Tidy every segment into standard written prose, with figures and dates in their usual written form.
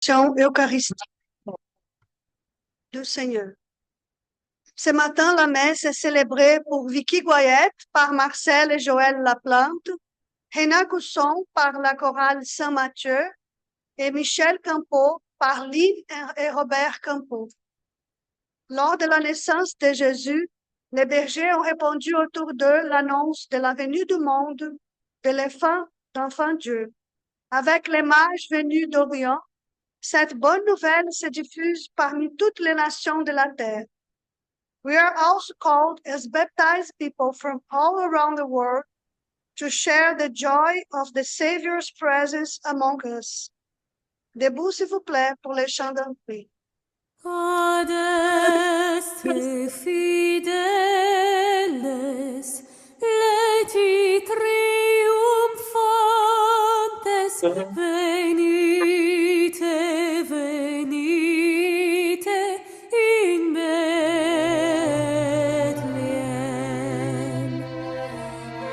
célébration eucharistique du Seigneur. Ce matin, la messe est célébrée pour Vicky Goyette par Marcel et Joël Laplante, Réna Cousson par la chorale Saint-Mathieu et Michel Campeau par Lynn et Robert Campeau. Lors de la naissance de Jésus, les bergers ont répandu autour d'eux l'annonce de la venue du monde de l'enfant Dieu. Avec les mages venus d'Orient, cette bonne nouvelle se diffuse parmi toutes les nations de la terre. We are also called as baptized people from all around the world to share the joy of the Savior's presence among us. Debout, s'il vous plaît, pour les chants d'entrée. Adeste fideles, leti triumphantes, venite, venite in Bethlehem.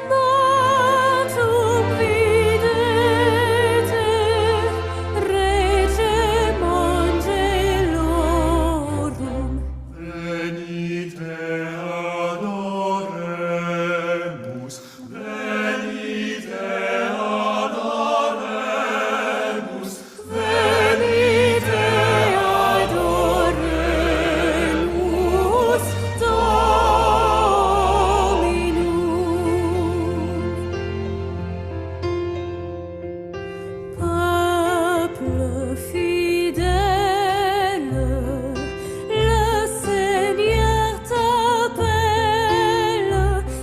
Natum videte, regem angelorum. Venite adoremus, venite adoremus, Venite adoremus Dominum. Peuple fidèle, le Seigneur t'appelle,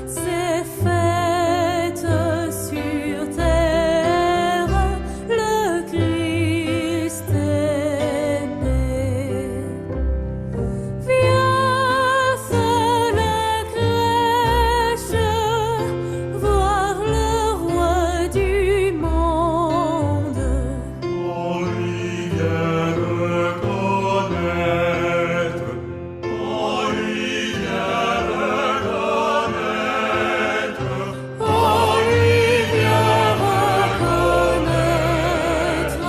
c'est fête sur terre, le Christ est né. Viens faire la crèche, voir le roi du monde. Olivier reconnaître, Olivier reconnaître, Olivier reconnaître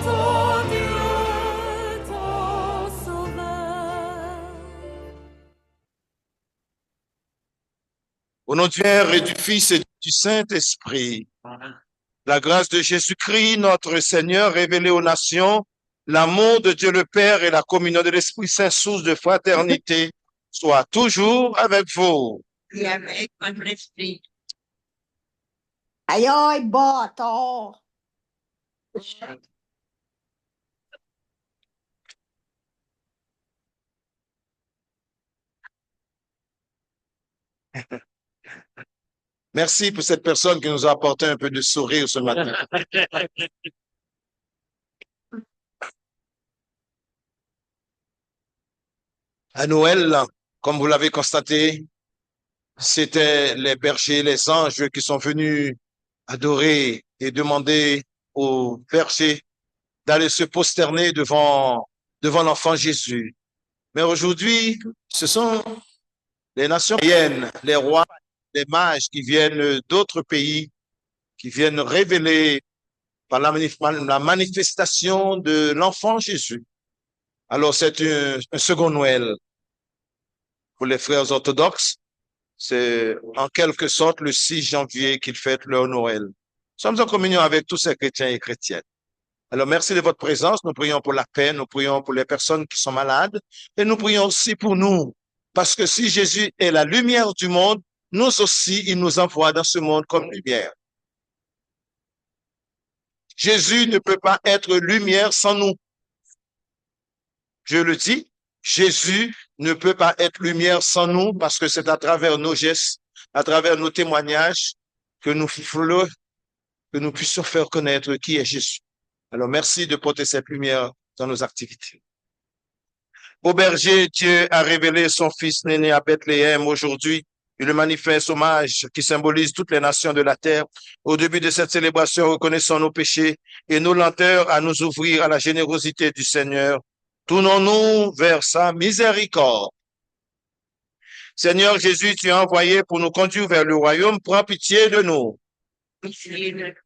ton Dieu, ton Sauveur. Au nom du Père et du Fils et du Saint-Esprit, la grâce de Jésus-Christ, notre Seigneur, révélé aux nations, l'amour de Dieu le Père et la communion de l'Esprit Saint, source de fraternité, soit toujours avec vous. Et avec votre esprit. Aïe, aïe, bâtard! Merci pour cette personne qui nous a apporté un peu de sourire ce matin. À Noël, comme vous l'avez constaté, c'était les bergers, les anges qui sont venus adorer et demander aux bergers d'aller se prosterner devant l'enfant Jésus. Mais aujourd'hui, ce sont les nations païennes, les rois, les mages qui viennent d'autres pays, qui viennent révéler par la manifestation de l'enfant Jésus. Alors c'est un second Noël. Pour les frères orthodoxes, c'est en quelque sorte le 6 janvier qu'ils fêtent leur Noël. Nous sommes en communion avec tous ces chrétiens et chrétiennes. Alors merci de votre présence, nous prions pour la paix, nous prions pour les personnes qui sont malades et nous prions aussi pour nous. Parce que si Jésus est la lumière du monde, nous aussi, il nous envoie dans ce monde comme lumière. Jésus ne peut pas être lumière sans nous. Je le dis, Jésus ne peut pas être lumière sans nous parce que c'est à travers nos gestes, à travers nos témoignages que nous puissions faire connaître qui est Jésus. Alors merci de porter cette lumière dans nos activités. Au berger, Dieu a révélé son fils né à Bethléem aujourd'hui. Il le manifeste hommage qui symbolise toutes les nations de la terre. Au début de cette célébration, reconnaissons nos péchés et nos lenteurs à nous ouvrir à la générosité du Seigneur. Tournons-nous vers sa miséricorde. Seigneur Jésus, tu es envoyé pour nous conduire vers le royaume. Prends pitié de nous.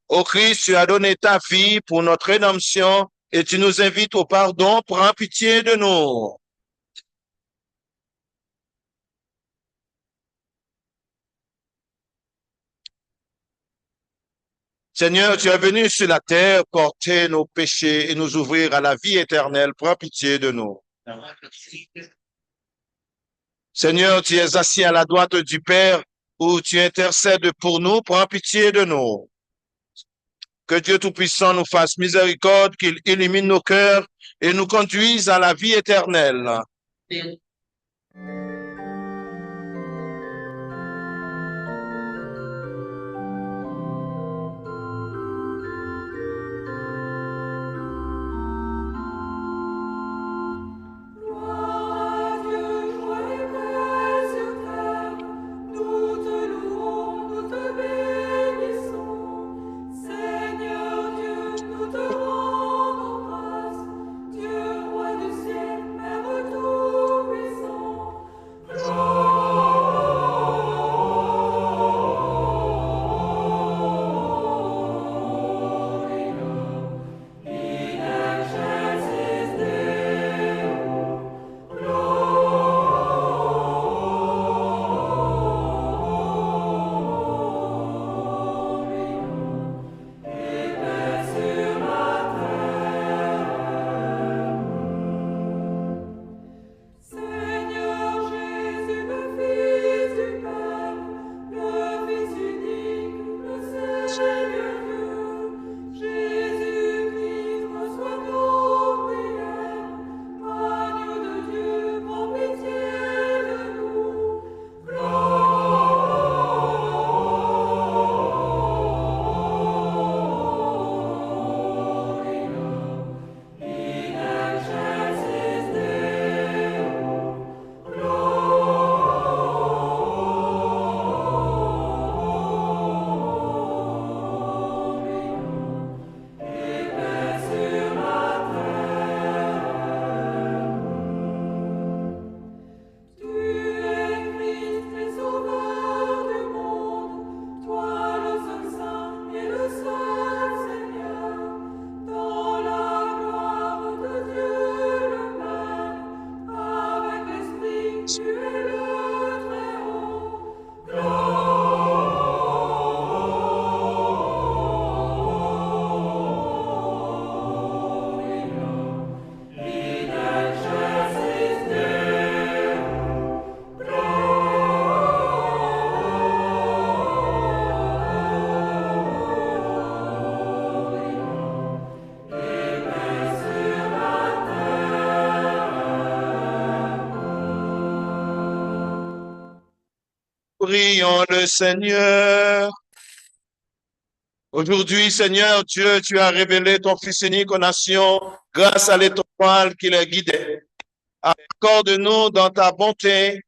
Ô Christ, tu as donné ta vie pour notre rédemption. et tu nous invites au pardon. Prends pitié de nous. Seigneur, tu es venu sur la terre porter nos péchés et nous ouvrir à la vie éternelle. Prends pitié de nous. Seigneur, tu es assis à la droite du Père où tu intercèdes pour nous. Prends pitié de nous. Que Dieu Tout-Puissant nous fasse miséricorde, qu'il illumine nos cœurs et nous conduise à la vie éternelle. Prions le Seigneur. Aujourd'hui, Seigneur Dieu, tu as révélé ton Fils unique aux nations grâce à l'étoile qui les guidait. Accorde-nous dans ta bonté,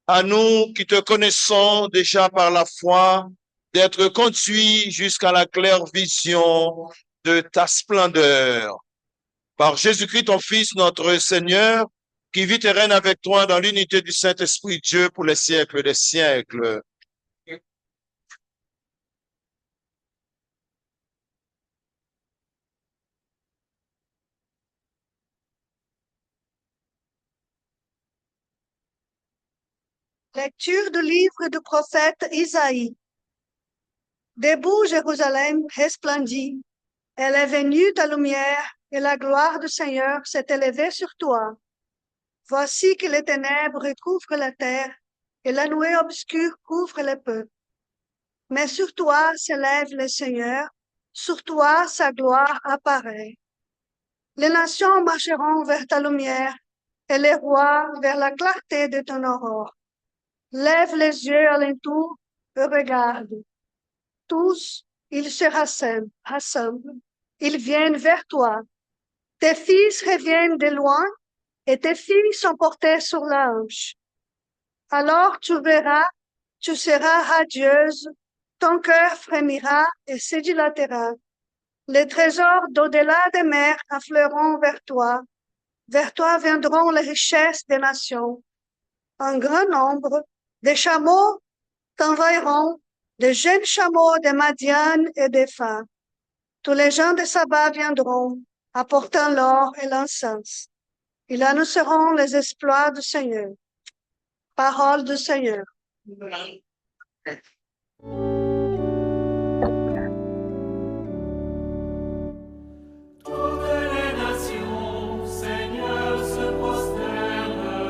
à nous qui te connaissons déjà par la foi, d'être conduits jusqu'à la claire vision de ta splendeur. Par Jésus-Christ, ton Fils, notre Seigneur, qui vit et règne avec toi dans l'unité du Saint-Esprit Dieu pour les siècles des siècles. Lecture du livre du prophète Isaïe. Debout, Jérusalem resplendit. Elle est venue ta lumière et la gloire du Seigneur s'est élevée sur toi. Voici que les ténèbres couvrent la terre et la nuée obscure couvre les peuples. Mais sur toi s'élève le Seigneur, sur toi sa gloire apparaît. Les nations marcheront vers ta lumière et les rois vers la clarté de ton aurore. Lève les yeux alentour et regarde. Tous, ils se rassemblent. Ils viennent vers toi. Tes fils reviennent de loin et tes filles sont portées sur la hanche. Alors tu verras, tu seras radieuse, ton cœur frémira et se dilatera. Les trésors d'au-delà des mers affleuront vers toi. Vers toi viendront les richesses des nations. Un grand nombre de chameaux t'envahiront, de jeunes chameaux de Madian et d'Epha. Tous les gens de Saba viendront, apportant l'or et l'encens. Ils annonceront les exploits du Seigneur. Parole du Seigneur. Toutes les nations, Seigneur, se prosterneront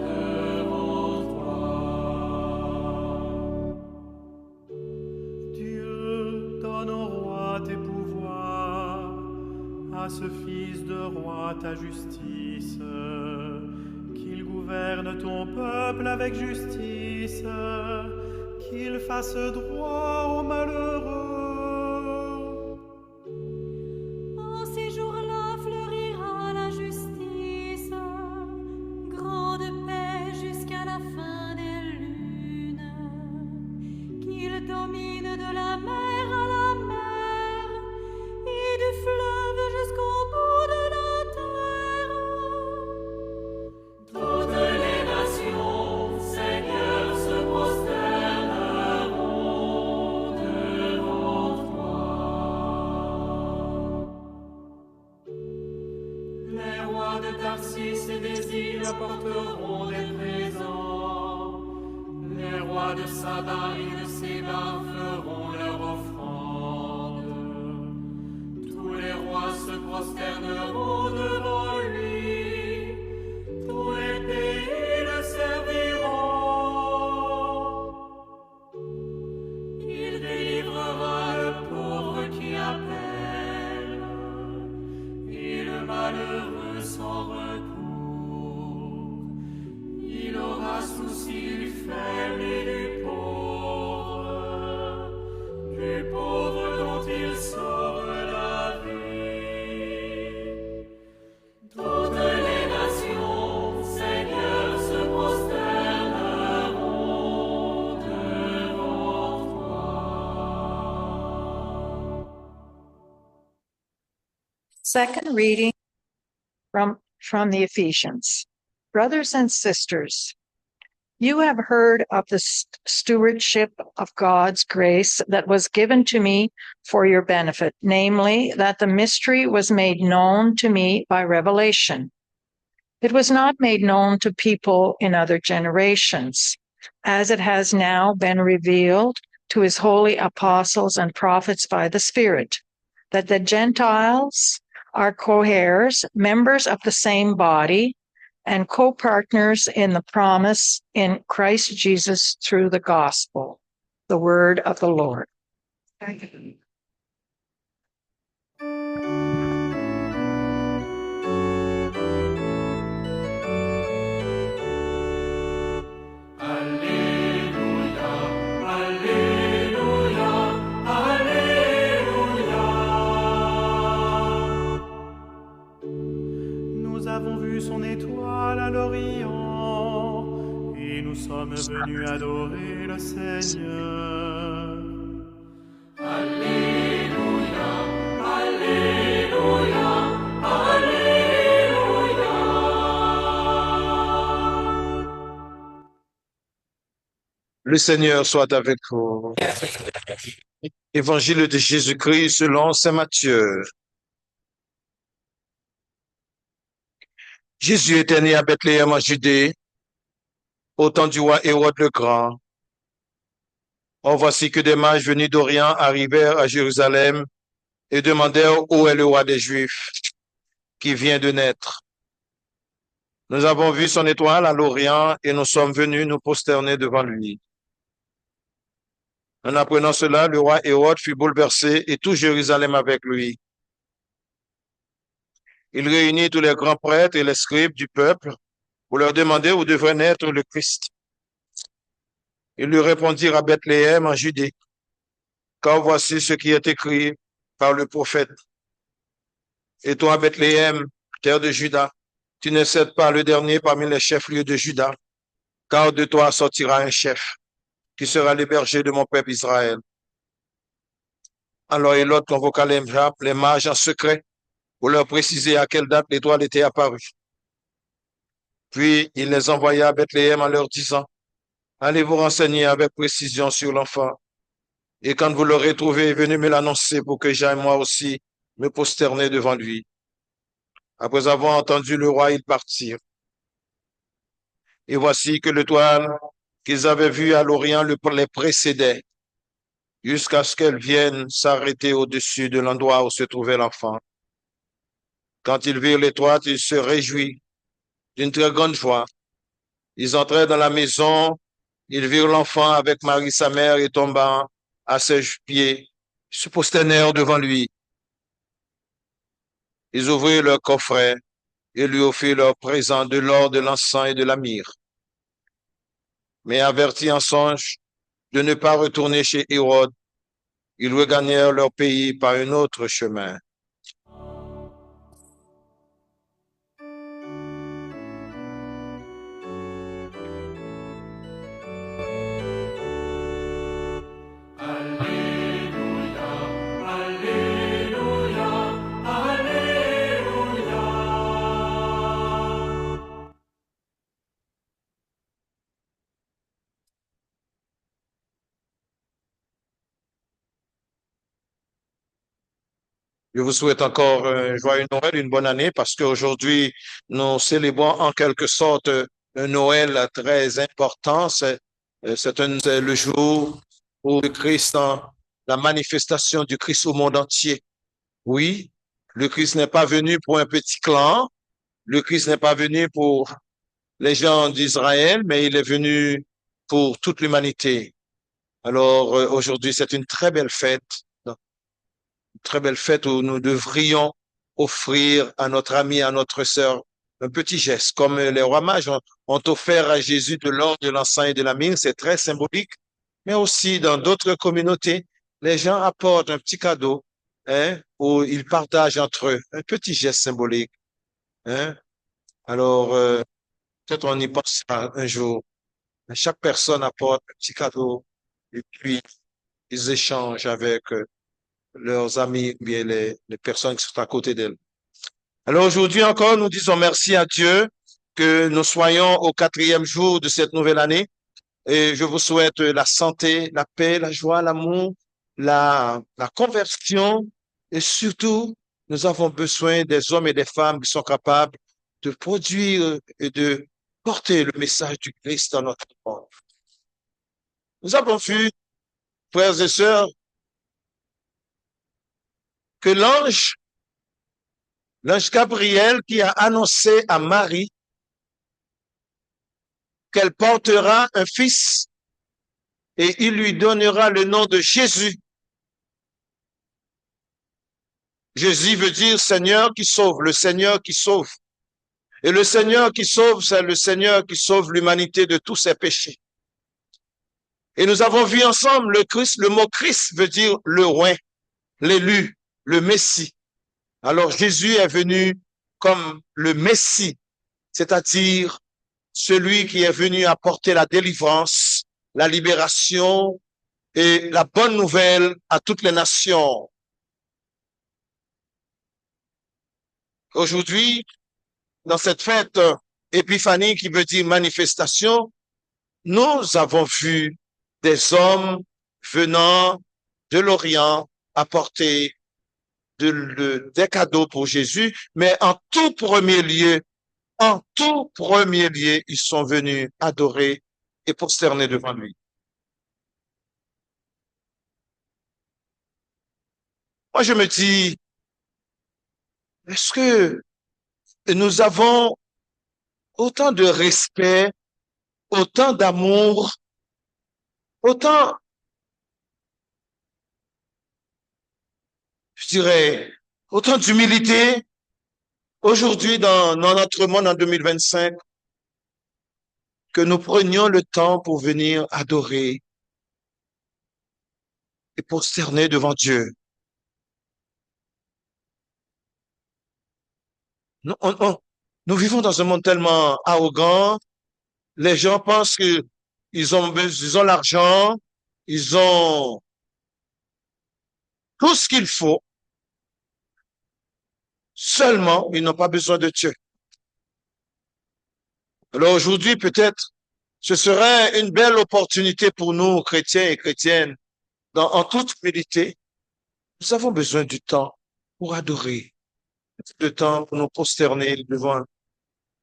devant toi. Dieu, donne au roi tes pouvoirs, à ce fils de roi ta justice, qu'il gouverne ton peuple avec justice, qu'il fasse droit aux malheureux. En ces jours-là fleurira la justice, grande paix jusqu'à la fin des lunes, qu'il domine de la mer à la mer et du fleuve jusqu'au bout de la terre. Toutes les nations, Seigneur, se prosterneront devant toi. Les rois de Tarsis et des îles apporteront des présents. Les rois de Saba et de Séba feront leur offrande. Tous les rois se prosterneront devant lui. Tous les pays le serviront. Il délivrera le pauvre qui appelle et le malheureux sans recours. Il aura souci du faible et du pauvre dont il sauve la vie. Toutes les nations, Seigneur, se prosterneront devant toi. Second reading from the Ephesians. Brothers and sisters, you have heard of the stewardship of God's grace that was given to me for your benefit, namely, that the mystery was made known to me by revelation. It was not made known to people in other generations, as it has now been revealed to his holy apostles and prophets by the Spirit, that the Gentiles are co-heirs, members of the same body, and co-partners in the promise in Christ Jesus through the gospel, the word of the Lord. Alléluia, Alléluia, Alléluia. Nous avons vu son étoile à l'Orient et nous sommes venus adorer le Seigneur. Alléluia, Alléluia, Alléluia. Le Seigneur soit avec vous. Évangile de Jésus-Christ selon saint Matthieu. Jésus était né à Bethléem en Judée, au temps du roi Hérode le Grand. Or voici que des mages venus d'Orient arrivèrent à Jérusalem et demandèrent où est le roi des Juifs qui vient de naître. Nous avons vu son étoile à l'Orient et nous sommes venus nous prosterner devant lui. En apprenant cela, le roi Hérode fut bouleversé et tout Jérusalem avec lui. Il réunit tous les grands prêtres et les scribes du peuple pour leur demander où devrait naître le Christ. Ils lui répondirent à Bethléem en Judée, car voici ce qui est écrit par le prophète. Et toi, Bethléem, terre de Juda, tu ne cèdes pas le dernier parmi les chefs-lieux de Juda, car de toi sortira un chef, qui sera le berger de mon peuple Israël. Alors Hérode convoqua les mages en secret pour leur préciser à quelle date l'étoile était apparue. Puis il les envoya à Bethléem en leur disant, allez vous renseigner avec précision sur l'enfant, et quand vous l'aurez trouvé, venez me l'annoncer pour que j'aille moi aussi me prosterner devant lui. Après avoir entendu le roi, ils partirent. Et voici que l'étoile qu'ils avaient vue à l'Orient les précédait, jusqu'à ce qu'elle vienne s'arrêter au-dessus de l'endroit où se trouvait l'enfant. Quand ils virent l'étoile, ils se réjouirent d'une très grande joie. Ils entrèrent dans la maison, ils virent l'enfant avec Marie sa mère et tombant à ses pieds, se prosternèrent devant lui. Ils ouvrirent leur coffret et lui offrirent leur présent de l'or, de l'encens et de la myrrhe. Mais avertis en songe de ne pas retourner chez Hérode, ils regagnèrent leur pays par un autre chemin. Alléluia, Alléluia, Alléluia. Je vous souhaite encore un joyeux Noël, une bonne année, parce qu'aujourd'hui, nous célébrons en quelque sorte un Noël très important. C'est le jour où le Christ, la manifestation du Christ au monde entier. Oui, le Christ n'est pas venu pour un petit clan, le Christ n'est pas venu pour les gens d'Israël, mais il est venu pour toute l'humanité. Alors aujourd'hui, c'est une très belle fête, très belle fête où nous devrions offrir à notre ami, à notre sœur, un petit geste, comme les rois mages ont offert à Jésus de l'or, de l'encens et de la myrrhe, c'est très symbolique, mais aussi dans d'autres communautés, les gens apportent un petit cadeau, hein, où ils partagent entre eux, un petit geste symbolique, hein. Alors, peut-être on y pensera un jour. Chaque personne apporte un petit cadeau et puis ils échangent avec leurs amis, bien les personnes qui sont à côté d'elles. Alors aujourd'hui encore, nous disons merci à Dieu que nous soyons au 4e jour de cette nouvelle année et je vous souhaite la santé, la paix, la joie, l'amour, la conversion et surtout, nous avons besoin des hommes et des femmes qui sont capables de produire et de porter le message du Christ dans notre monde. Nous avons vu, frères et sœurs, que l'ange Gabriel qui a annoncé à Marie qu'elle portera un fils et il lui donnera le nom de Jésus. Jésus veut dire Seigneur qui sauve, le Seigneur qui sauve. Et le Seigneur qui sauve, c'est le Seigneur qui sauve l'humanité de tous ses péchés. Et nous avons vu ensemble le Christ, le mot Christ veut dire le roi, l'élu, le Messie. Alors Jésus est venu comme le Messie, c'est-à-dire celui qui est venu apporter la délivrance, la libération et la bonne nouvelle à toutes les nations. Aujourd'hui, dans cette fête Épiphanie qui veut dire manifestation, nous avons vu des hommes venant de l'Orient apporter des cadeaux pour Jésus, mais en tout premier lieu, ils sont venus adorer et prosterner devant lui. Moi, je me dis, est-ce que nous avons autant de respect, autant d'amour, autant, je dirais, autant d'humilité aujourd'hui dans notre monde en 2025 que nous prenions le temps pour venir adorer et prosterner devant Dieu. Nous vivons dans un monde tellement arrogant. Les gens pensent que ils ont l'argent, ils ont tout ce qu'il faut. Seulement, ils n'ont pas besoin de Dieu. Alors aujourd'hui, peut-être, ce serait une belle opportunité pour nous, chrétiens et chrétiennes, en toute humilité. Nous avons besoin du temps pour adorer, de temps pour nous prosterner devant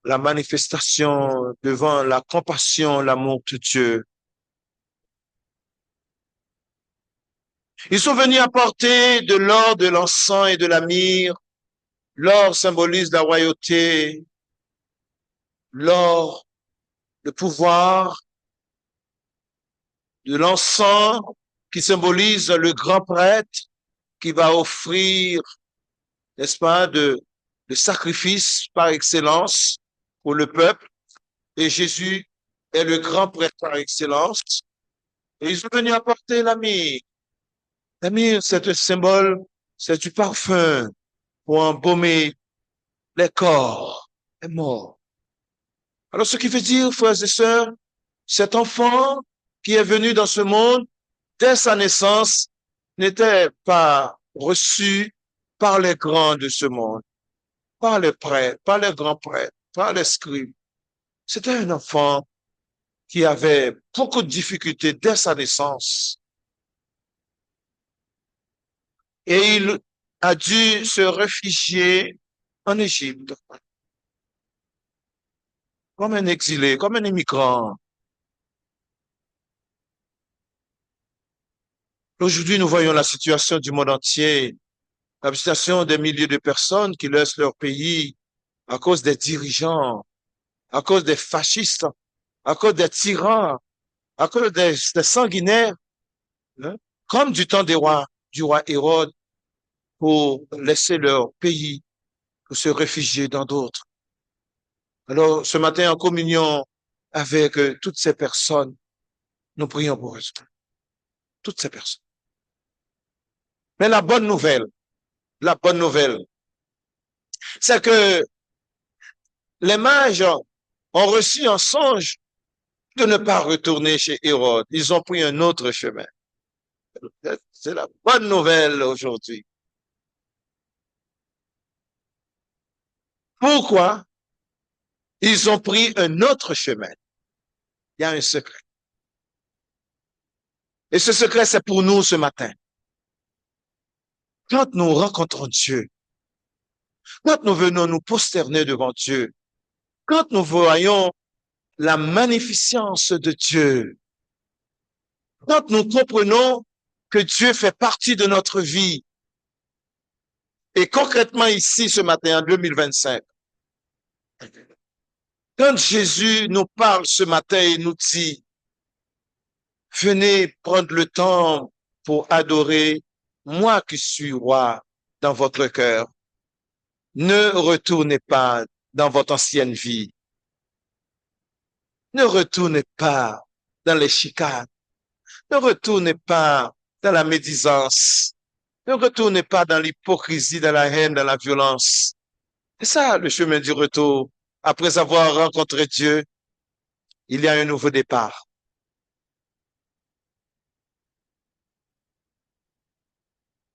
la manifestation, devant la compassion, l'amour de Dieu. Ils sont venus apporter de l'or, de l'encens et de la myrrhe. L'or symbolise la royauté, l'or, le pouvoir, de l'encens qui symbolise le grand prêtre qui va offrir, n'est-ce pas, de sacrifice par excellence pour le peuple. Et Jésus est le grand prêtre par excellence. Et ils sont venus apporter la myrrhe. La myrrhe, c'est un symbole, c'est du parfum pour embaumer les corps, les morts. Alors, ce qui veut dire, frères et sœurs, cet enfant qui est venu dans ce monde, dès sa naissance, n'était pas reçu par les grands de ce monde, par les prêtres, par les grands prêtres, par les scribes. C'était un enfant qui avait beaucoup de difficultés dès sa naissance. Et il a dû se réfugier en Égypte, comme un exilé, comme un immigrant. Aujourd'hui, nous voyons la situation du monde entier, la situation des milliers de personnes qui laissent leur pays à cause des dirigeants, à cause des fascistes, à cause des tyrans, à cause des sanguinaires, hein, comme du temps du roi Hérode, pour laisser leur pays, pour se réfugier dans d'autres. Alors, ce matin, en communion avec toutes ces personnes, nous prions pour eux. Toutes ces personnes. Mais la bonne nouvelle, c'est que les mages ont reçu un songe de ne pas retourner chez Hérode. Ils ont pris un autre chemin. C'est la bonne nouvelle aujourd'hui. Pourquoi? Ils ont pris un autre chemin. Il y a un secret. Et ce secret, c'est pour nous ce matin. Quand nous rencontrons Dieu, quand nous venons nous prosterner devant Dieu, quand nous voyons la magnificence de Dieu, quand nous comprenons que Dieu fait partie de notre vie, et concrètement ici ce matin en 2025, quand Jésus nous parle ce matin et nous dit, venez prendre le temps pour adorer moi qui suis roi dans votre cœur. Ne retournez pas dans votre ancienne vie. Ne retournez pas dans les chicanes. Ne retournez pas dans la médisance. Ne retournez pas dans l'hypocrisie, dans la haine, dans la violence. C'est ça le chemin du retour. Après avoir rencontré Dieu, il y a un nouveau départ.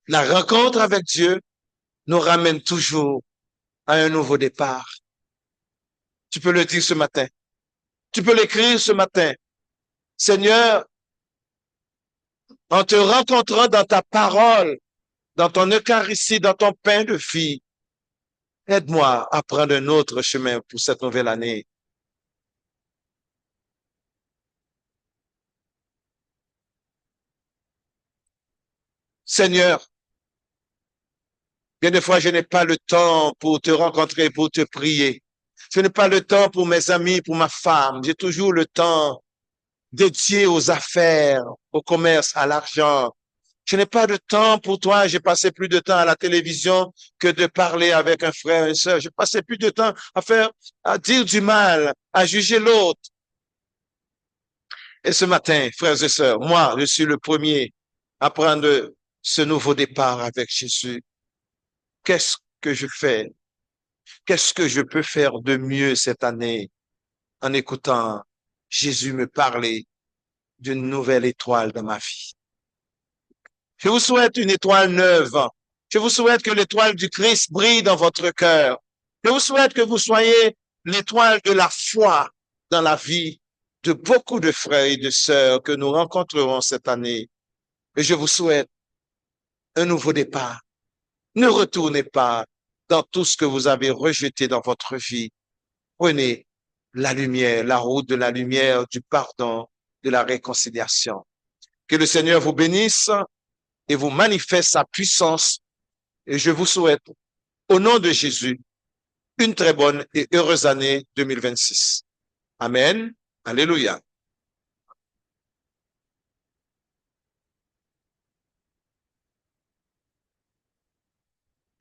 La rencontre avec Dieu nous ramène toujours à un nouveau départ. Tu peux le dire ce matin. Tu peux l'écrire ce matin. Seigneur, en te rencontrant dans ta parole, dans ton Eucharistie, dans ton pain de vie, aide-moi à prendre un autre chemin pour cette nouvelle année. Seigneur, bien des fois, je n'ai pas le temps pour te rencontrer, pour te prier. Je n'ai pas le temps pour mes amis, pour ma femme. J'ai toujours le temps dédié aux affaires, au commerce, à l'argent. Je n'ai pas de temps pour toi. J'ai passé plus de temps à la télévision que de parler avec un frère et une sœur. J'ai passé plus de temps à dire du mal, à juger l'autre. Et ce matin, frères et sœurs, moi, je suis le premier à prendre ce nouveau départ avec Jésus. Qu'est-ce que je fais? Qu'est-ce que je peux faire de mieux cette année en écoutant Jésus me parler d'une nouvelle étoile dans ma vie? Je vous souhaite une étoile neuve. Je vous souhaite que l'étoile du Christ brille dans votre cœur. Je vous souhaite que vous soyez l'étoile de la foi dans la vie de beaucoup de frères et de sœurs que nous rencontrerons cette année. Et je vous souhaite un nouveau départ. Ne retournez pas dans tout ce que vous avez rejeté dans votre vie. Prenez la lumière, la route de la lumière, du pardon, de la réconciliation. Que le Seigneur vous bénisse et vous manifeste sa puissance. Et je vous souhaite, au nom de Jésus, une très bonne et heureuse année 2026. Amen. Alléluia.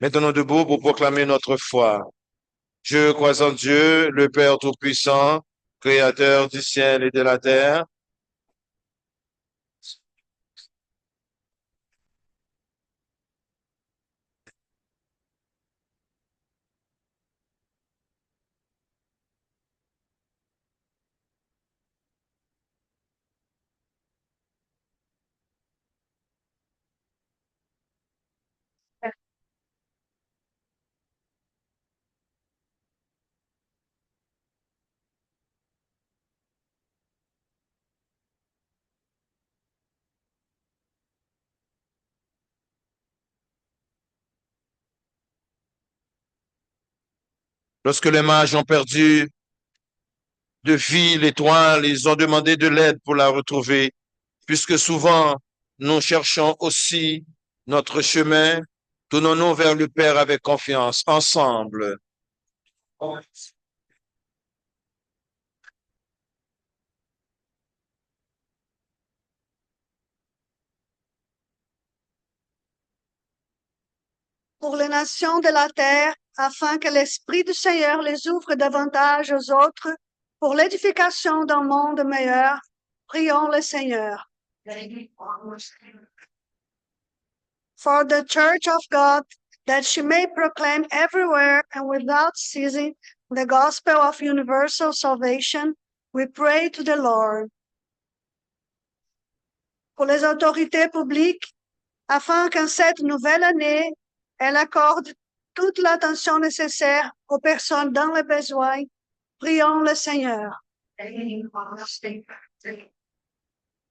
Maintenant debout pour proclamer notre foi. Je crois en Dieu, le Père Tout-Puissant, Créateur du ciel et de la terre. Lorsque les mages ont perdu de vue l'étoile, ils ont demandé de l'aide pour la retrouver, puisque souvent nous cherchons aussi notre chemin. Tournons-nous vers le Père avec confiance, ensemble. Pour les nations de la terre, afin que l'Esprit du Seigneur les ouvre davantage aux autres, pour l'édification d'un monde meilleur, prions le Seigneur. For the Church of God, that she may proclaim everywhere and without ceasing the gospel of universal salvation, we pray to the Lord. Pour les autorités publiques, afin qu'en cette nouvelle année, elle accorde toute l'attention nécessaire aux personnes dans le besoin, prions le Seigneur.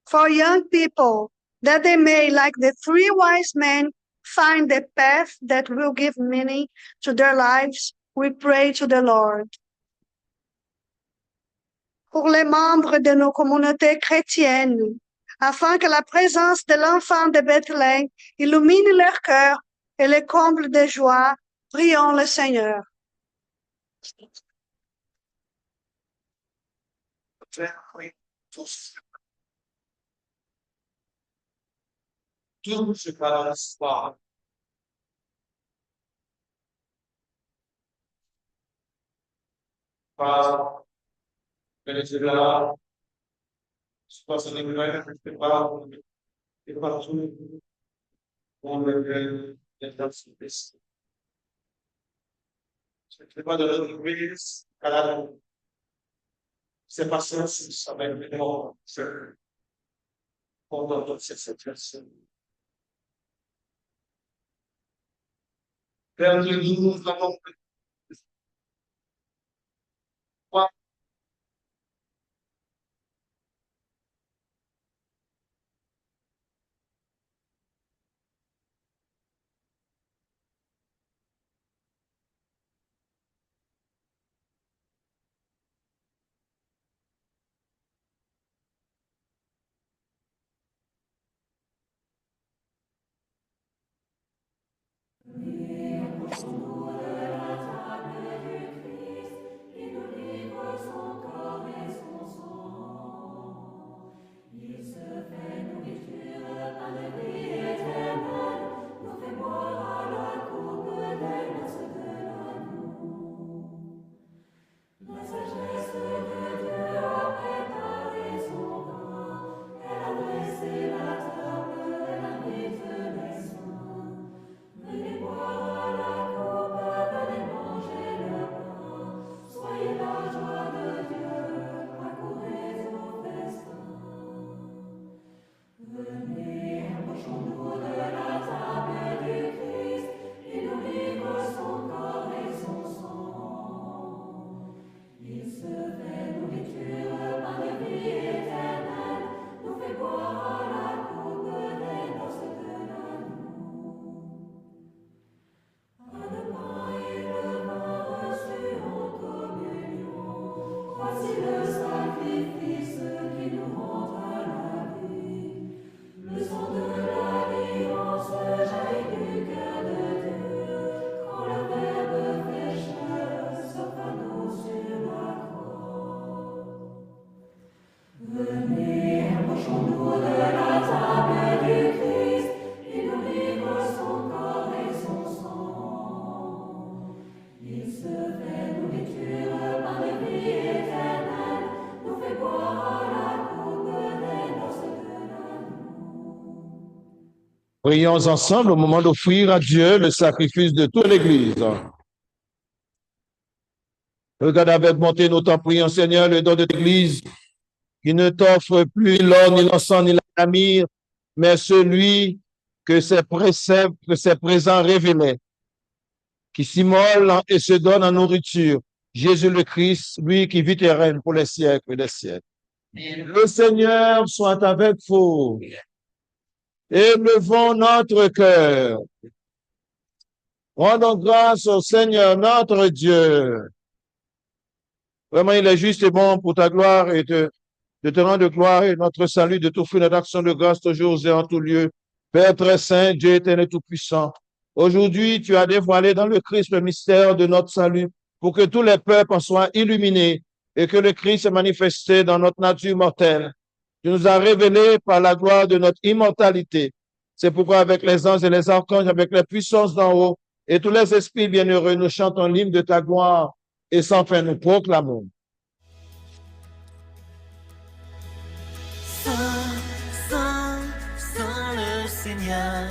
For young people, that they may, like the 3 wise men, find the path that will give meaning to their lives, we pray to the Lord. Pour les membres de nos communautés chrétiennes, afin que la présence de l'enfant de Bethléem illumine leur cœur et les comble de joie, prions le Seigneur. Tout se passe par Venezuela, situação de guerra principal e partout dans le déficit. C'est pas de l'entreprise, c'est pas ça, ça va être vraiment pendant toute cette situation. Père Dieu, nous avons Prions ensemble au moment d'offrir à Dieu le sacrifice de toute l'Église. Regarde avec bonté, nous t'en prions, Seigneur, le don de l'Église, qui ne t'offre plus l'or, ni l'encens, ni la myrrhe, mais celui que ses préceptes, que ses présents révélaient, qui s'immole et se donne en nourriture. Jésus le Christ, lui qui vit et règne pour les siècles des siècles. Le Seigneur soit avec vous. Élevons notre cœur. Rendons grâce au Seigneur notre Dieu. Vraiment, il est juste et bon pour ta gloire et de te rendre gloire et notre salut, de t'offrir notre action de grâce toujours et en tout lieu. Père très saint, Dieu éternel tout-puissant, aujourd'hui, tu as dévoilé dans le Christ le mystère de notre salut pour que tous les peuples en soient illuminés et que le Christ est manifesté dans notre nature mortelle. Tu nous as révélé par la gloire de notre immortalité. C'est pourquoi avec les anges et les archanges, avec les puissances d'en haut et tous les esprits bienheureux, nous chantons l'hymne de ta gloire et sans fin nous proclamons. Saint, Saint, Saint le Seigneur,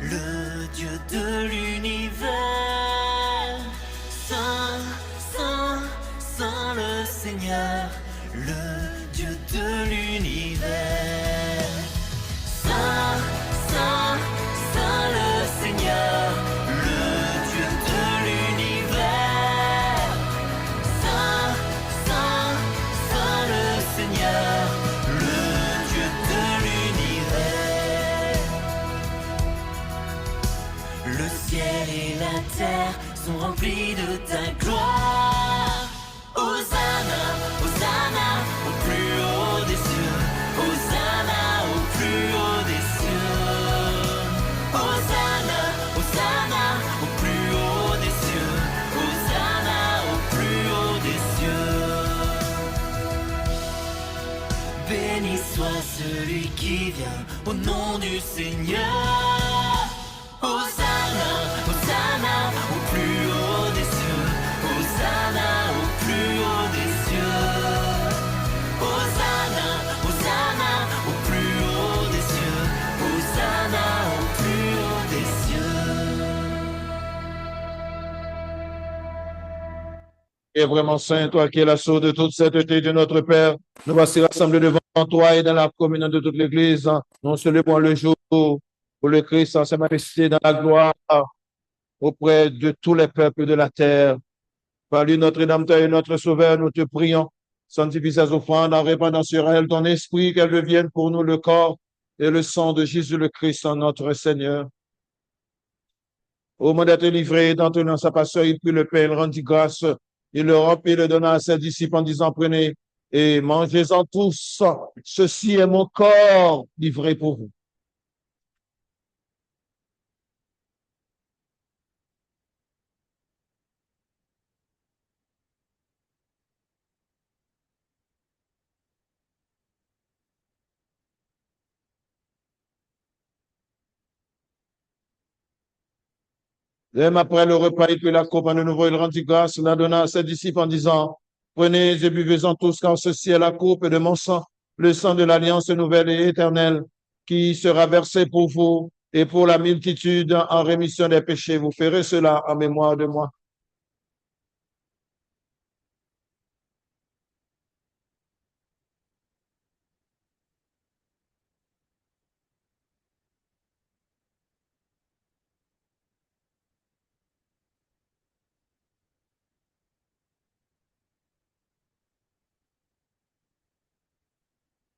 le Dieu de l'univers. Saint, Saint, Saint le Seigneur, le Dieu de l'univers. Saint, Saint, Saint le Seigneur, le Dieu de l'univers. Saint, Saint, Saint le Seigneur, le Dieu de l'univers. Le ciel et la terre sont remplis de ta gloire. Hosanna, Hosanna, au plus haut des cieux. Hosanna, au plus haut des cieux. Hosanna, Hosanna, au plus haut des cieux. Hosanna, au plus haut des cieux. Béni soit celui qui vient au nom du Seigneur. Hosanna, Hosanna, au plus haut des cieux. Hosanna, au plus haut des cieux. Hosanna, Hosanna, au plus haut des cieux. Hosanna, au plus haut des cieux. Et vraiment saint, toi qui es la source de toute sainteté de notre Père, nous voici rassemblés devant toi et dans la communion de toute l'Église. Nous célébrons le jour où le Christ s'est manifesté dans la gloire auprès de tous les peuples de la terre. Par lui, notre Rédempteur et notre Sauveur, nous te prions. Sanctifie ces offrandes en répandant sur elles ton esprit, qu'elles deviennent pour nous le corps et le sang de Jésus le Christ, notre Seigneur. Au moment d'être livré, dans tenant sa passion, il prit le pain, il rendit grâce, il le rompit, le donna à ses disciples en disant, prenez et mangez-en tous. Ceci est mon corps livré pour vous. Même après le repas, il prit la coupe à nouveau, il rendit grâce, la donna à ses disciples en disant, prenez et buvez-en tous, car ceci est la coupe de mon sang, le sang de l'alliance nouvelle et éternelle, qui sera versé pour vous et pour la multitude en rémission des péchés. Vous ferez cela en mémoire de moi.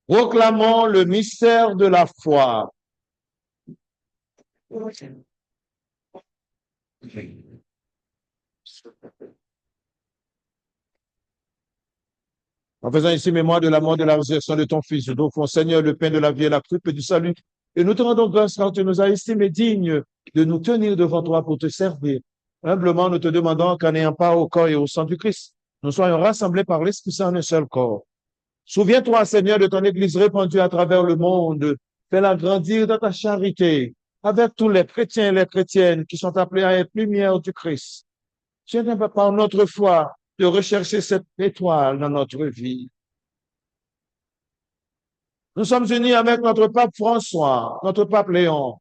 Proclamons le mystère de la foi. En faisant ici mémoire de la mort et de la résurrection de ton Fils, nous offrons, Seigneur, le pain de la vie et la coupe du salut. Et nous te rendons grâce car tu nous as estimés dignes de nous tenir devant toi pour te servir. Humblement, nous te demandons qu'en ayant part au corps et au sang du Christ, nous soyons rassemblés par l'Esprit Saint en un seul corps. Souviens-toi, Seigneur, de ton Église répandue à travers le monde. Fais-la grandir dans ta charité avec tous les chrétiens et les chrétiennes qui sont appelés à être lumière du Christ. Ce n'est pas par notre foi de rechercher cette étoile dans notre vie. Nous sommes unis avec notre pape François, notre pape Léon,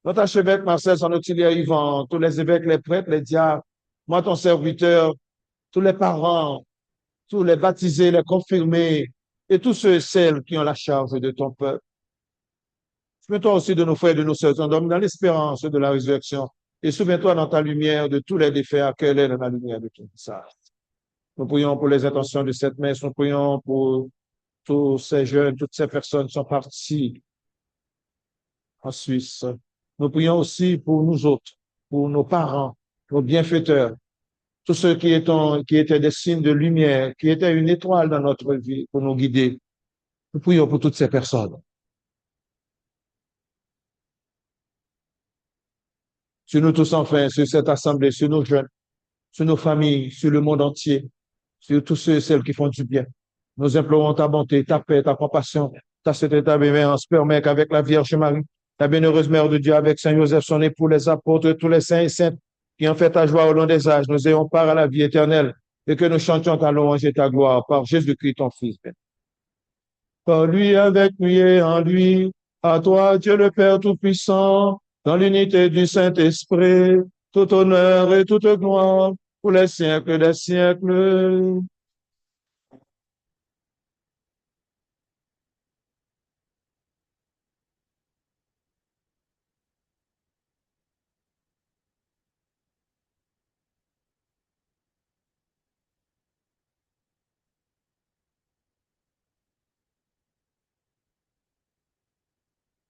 notre archevêque Marcel, son auxiliaire Yvan, tous les évêques, les prêtres, les diacres, moi ton serviteur, tous les parents, tous les baptisés, les confirmés, et tous ceux et celles qui ont la charge de ton peuple. Souviens-toi aussi de nos frères et de nos sœurs, endormis dans l'espérance de la résurrection, et souviens-toi dans ta lumière de tous les défaits à quelle est dans la lumière de ton visage. Nous prions pour les intentions de cette messe, nous prions pour tous ces jeunes, toutes ces personnes qui sont parties en Suisse. Nous prions aussi pour nous autres, pour nos parents, nos bienfaiteurs, tous ceux qui étaient des signes de lumière, qui étaient une étoile dans notre vie pour nous guider. Nous prions pour toutes ces personnes. Sur nous tous enfin, sur cette assemblée, sur nos jeunes, sur nos familles, sur le monde entier, sur tous ceux et celles qui font du bien. Nous implorons ta bonté, ta paix, ta compassion, ta sainteté, ta bienveillance. Permets qu'avec la Vierge Marie, la bienheureuse Mère de Dieu, avec Saint Joseph, son époux, les apôtres, tous les saints et saintes qui ont fait ta joie au long des âges, nous ayons part à la vie éternelle et que nous chantions ta louange et ta gloire par Jésus-Christ, ton Fils. Par lui, avec lui et en lui, à toi, Dieu le Père Tout-Puissant, dans l'unité du Saint-Esprit, tout honneur et toute gloire pour les siècles des siècles.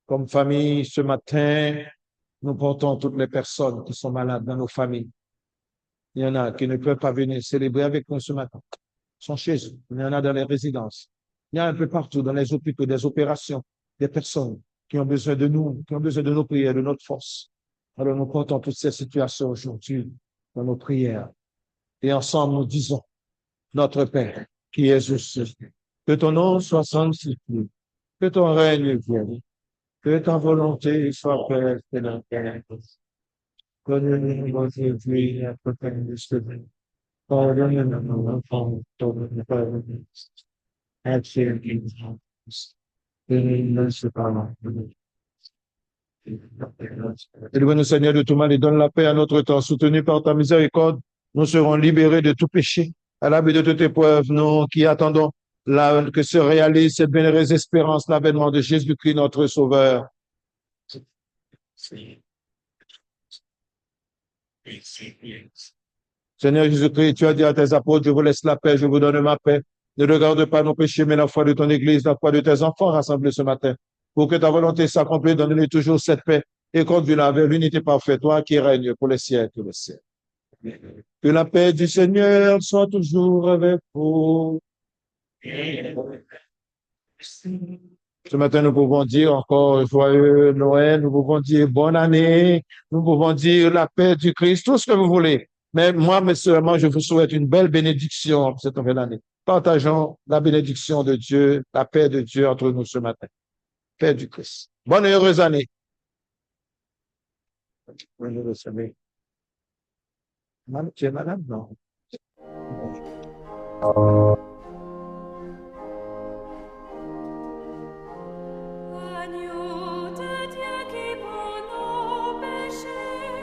Comme famille, ce matin, nous portons toutes les personnes qui sont malades dans nos familles. Il y en a qui ne peuvent pas venir célébrer avec nous ce matin. Ils sont chez eux. Il y en a dans les résidences. Il y en a un peu partout, dans les hôpitaux, des opérations, des personnes qui ont besoin de nous, qui ont besoin de nos prières, de notre force. Alors nous portons toutes ces situations aujourd'hui dans nos prières. Et ensemble, nous disons, notre Père, qui es aux cieux, que ton nom soit sanctifié, que ton règne vienne, que ta volonté soit faite dans le ciel. Donne-nous aujourd'hui notre pain de ce jour. Pardonne-nous nos offenses, comme nous pardonnons. Élève-nous, Seigneur, de tout mal et donne la paix à notre temps. Soutenu par ta miséricorde, nous serons libérés de tout péché. À l'abri de toute épreuve, nous qui attendons que se réalise cette bienheureuse espérance, l'avènement de Jésus-Christ, notre Sauveur. Seigneur Jésus-Christ, tu as dit à tes apôtres, je vous laisse la paix, je vous donne ma paix. Ne regarde pas nos péchés, mais la foi de ton Église, la foi de tes enfants rassemblés ce matin. Pour que ta volonté s'accomplisse, donne-nous toujours cette paix et conduis-la vers l'unité parfaite, toi qui règnes pour les siècles et les siècles. Que la paix du Seigneur soit toujours avec vous. Ce matin, nous pouvons dire encore joyeux Noël, nous pouvons dire bonne année, nous pouvons dire la paix du Christ, tout ce que vous voulez. Mais moi, mais seulement, je vous souhaite une belle bénédiction pour cette nouvelle année. Partageons la bénédiction de Dieu, la paix de Dieu entre nous ce matin. Paix du Christ. Bonne et heureuse année. Bonne et heureuse année. Tu es malade, non? Agneau de Dieu qui prend nos péchés.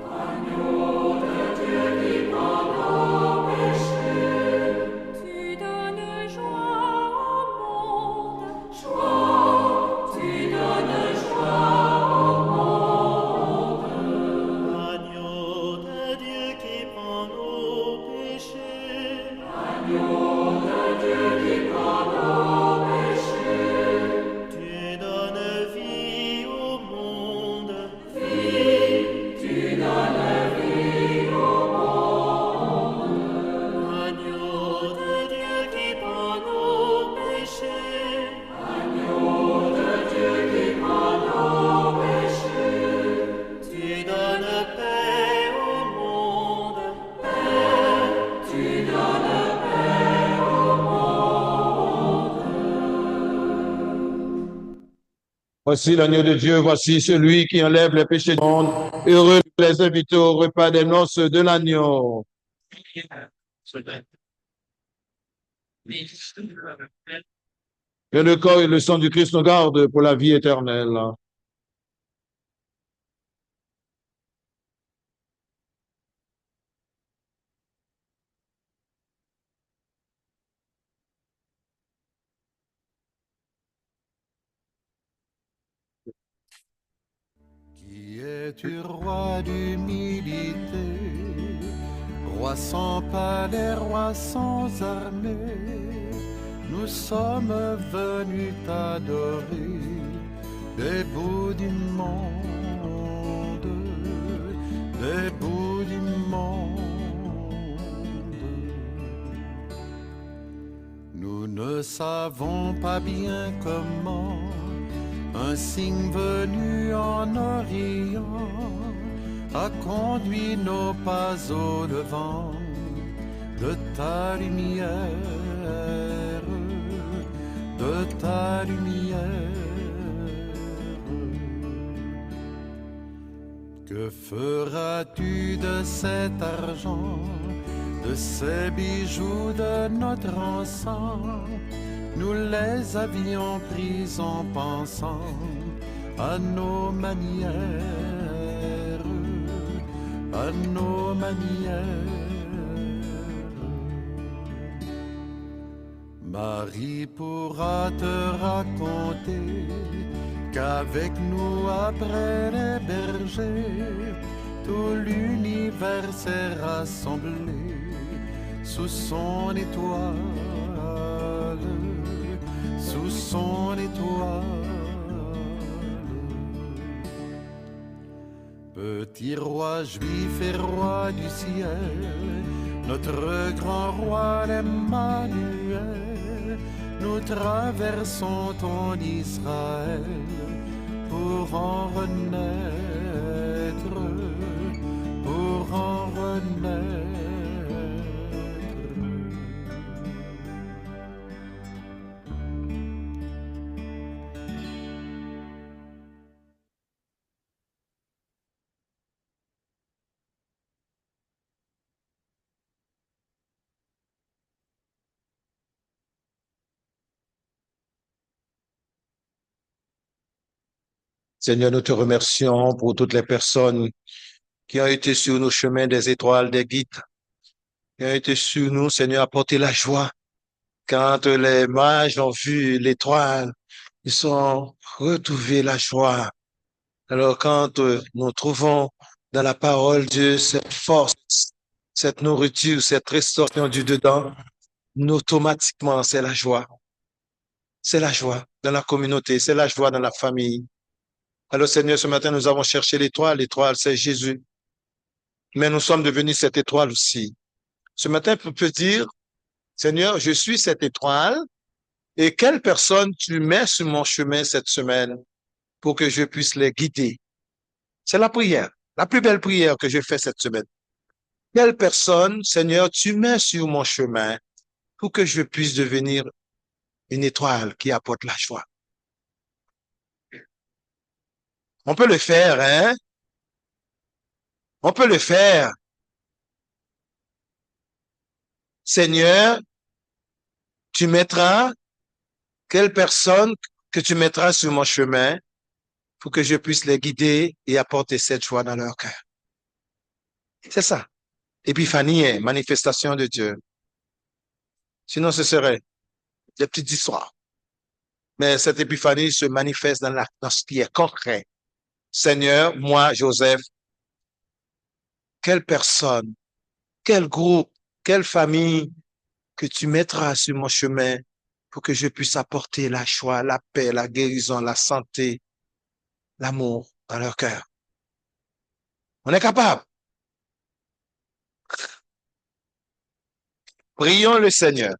Agneau de Dieu qui prend nos péchés. Tu donnes joie au monde. Joie. Tu donnes joie au monde. Agneau de Dieu qui prend nos péchés. Agneau de Dieu qui prend nos péchés. Tu donnes vie au monde. Vie, tu donnes vie au monde. Agneau de Dieu qui prend nos péchés. Agneau de Dieu qui prend nos péchés. Tu donnes paix au monde. Paix, tu donnes paix au monde. Voici l'agneau de Dieu, voici celui qui enlève les péchés du monde. Heureux les invités au repas des noces de l'agneau. Que le corps et le sang du Christ nous gardent pour la vie éternelle. Qui es-tu, roi d'humilité, roi sans palais, roi sans armée? Nous sommes venus t'adorer des bouts du monde, des bouts du monde. Nous ne savons pas bien comment un signe venu en Orient a conduit nos pas au devant de ta lumière, de ta lumière. Que feras-tu de cet argent, de ces bijoux, de notre encens? Nous les avions pris en pensant à nos manières, à nos manières. Marie pourra te raconter qu'avec nous après les bergers, tout l'univers s'est rassemblé sous son étoile, sous son étoile. Petit roi juif et roi du ciel, notre grand roi l'Emmanuel, nous traversons ton Israël pour en renaître, pour en renaître. Seigneur, nous te remercions pour toutes les personnes qui ont été sur nos chemins des étoiles, des guides, qui ont été sur nous, Seigneur, apporter la joie. Quand les mages ont vu l'étoile, ils ont retrouvé la joie. Alors quand nous trouvons dans la parole de Dieu cette force, cette nourriture, cette restauration du dedans, automatiquement c'est la joie. C'est la joie dans la communauté, c'est la joie dans la famille. Alors Seigneur, ce matin, nous avons cherché l'étoile. L'étoile, c'est Jésus. Mais nous sommes devenus cette étoile aussi. Ce matin, tu peux dire, Seigneur, je suis cette étoile et quelle personne tu mets sur mon chemin cette semaine pour que je puisse les guider? C'est la prière, la plus belle prière que je fais cette semaine. Quelle personne, Seigneur, tu mets sur mon chemin pour que je puisse devenir une étoile qui apporte la joie? On peut le faire, hein? On peut le faire. Seigneur, tu mettras quelle personne que tu mettras sur mon chemin pour que je puisse les guider et apporter cette joie dans leur cœur. C'est ça. Épiphanie, manifestation de Dieu. Sinon, ce serait des petites histoires. Mais cette épiphanie se manifeste dans ce qui est concret. Seigneur, moi, Joseph, quelle personne, quel groupe, quelle famille que tu mettras sur mon chemin pour que je puisse apporter la joie, la paix, la guérison, la santé, l'amour dans leur cœur. On est capable. Prions le Seigneur.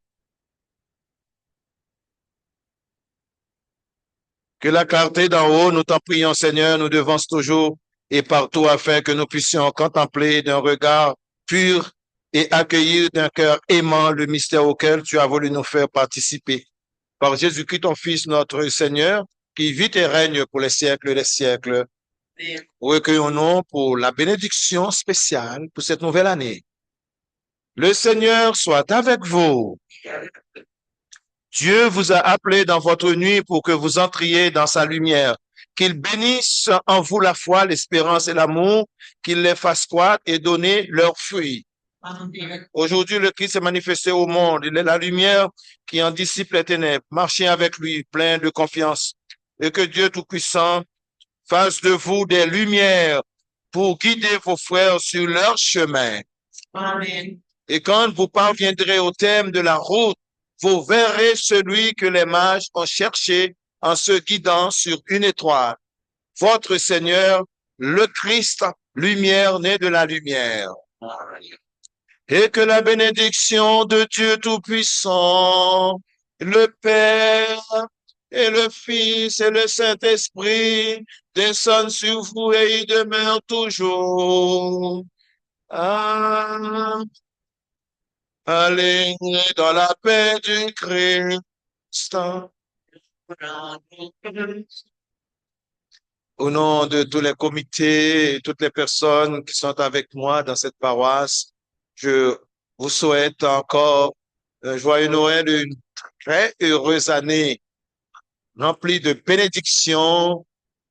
Que la clarté d'en haut, nous t'en prions, Seigneur, nous devance toujours et partout afin que nous puissions contempler d'un regard pur et accueillir d'un cœur aimant le mystère auquel tu as voulu nous faire participer. Par Jésus-Christ, ton Fils, notre Seigneur, qui vit et règne pour les siècles des siècles. Recueillons-nous pour la bénédiction spéciale pour cette nouvelle année. Le Seigneur soit avec vous. Dieu vous a appelé dans votre nuit pour que vous entriez dans sa lumière. Qu'il bénisse en vous la foi, l'espérance et l'amour, qu'il les fasse croître et donner leurs fruits. Aujourd'hui, le Christ s'est manifesté au monde. Il est la lumière qui en dissipe les ténèbres. Marchez avec lui, plein de confiance. Et que Dieu Tout-Puissant fasse de vous des lumières pour guider vos frères sur leur chemin. Amen. Et quand vous parviendrez au terme de la route, vous verrez celui que les mages ont cherché en se guidant sur une étoile. Votre Seigneur, le Christ, lumière née de la lumière. Et que la bénédiction de Dieu Tout-Puissant, le Père et le Fils et le Saint-Esprit descendent sur vous et y demeurent toujours. Allez dans la paix du Christ. Au nom de tous les comités et toutes les personnes qui sont avec moi dans cette paroisse, je vous souhaite encore un joyeux Noël, une très heureuse année, remplie de bénédictions,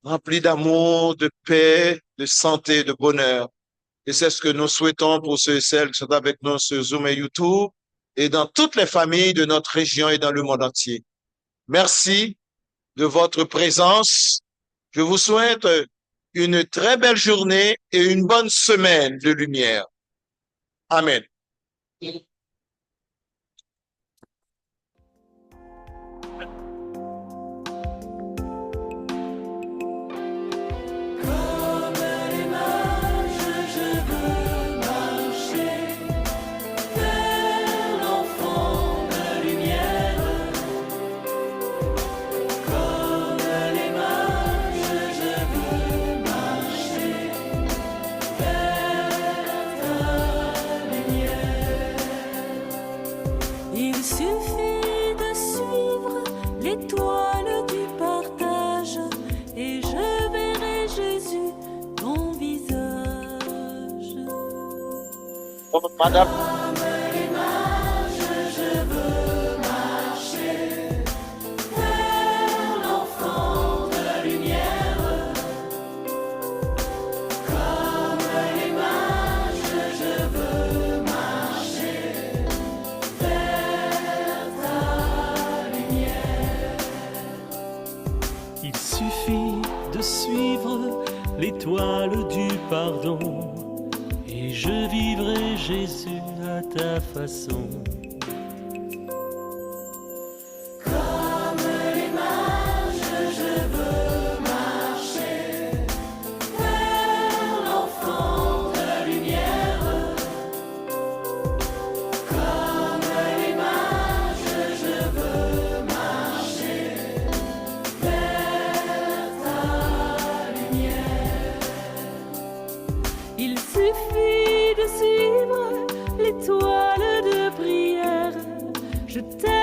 remplie d'amour, de paix, de santé, de bonheur. Et c'est ce que nous souhaitons pour ceux et celles qui sont avec nous sur Zoom et YouTube et dans toutes les familles de notre région et dans le monde entier. Merci de votre présence. Je vous souhaite une très belle journée et une bonne semaine de lumière. Amen. Il suffit de suivre l'étoile du partage et je verrai Jésus, ton visage. Madame. Il suffit de suivre l'étoile du pardon et je vivrai Jésus à ta façon. Il suffit de suivre l'étoile de prière. Je t'aime.